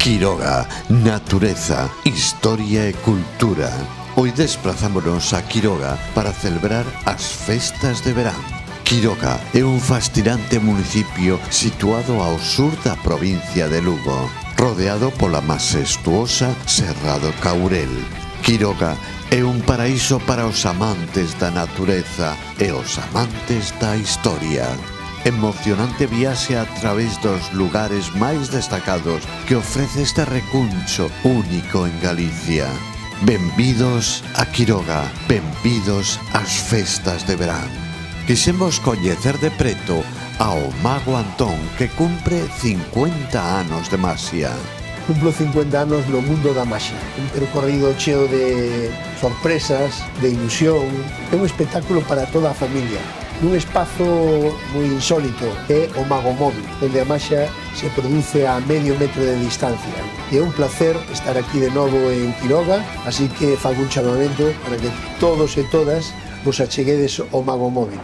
Quiroga, natureza, historia e cultura. Hoy desplazámonos a Quiroga para celebrar as festas de verán. Quiroga é un fascinante municipio situado ao sur da provincia de Lugo, rodeado pola majestuosa Serra do Caurel. Quiroga é un paraíso para os amantes da natureza e os amantes da historia. Emocionante viaxe a través dos lugares máis destacados que ofrece este recuncho único en Galicia. Benvidos a Quiroga, benvidos ás festas de verán. Quixemos coñecer de preto ao Mago Antón, que cumpre 50 anos de maxia. Cumplo 50 anos no mundo da maxia. Un percorrido cheo de sorpresas, de ilusión. É un espectáculo para toda a familia. Nun espazo moi insólito, é o Mago Móvil, onde a maxia se produce a medio metro de distancia. E é un placer estar aquí de novo en Quiroga, así que fago un chamamento para que todos e todas vos acheguedes ao Mago Móvil.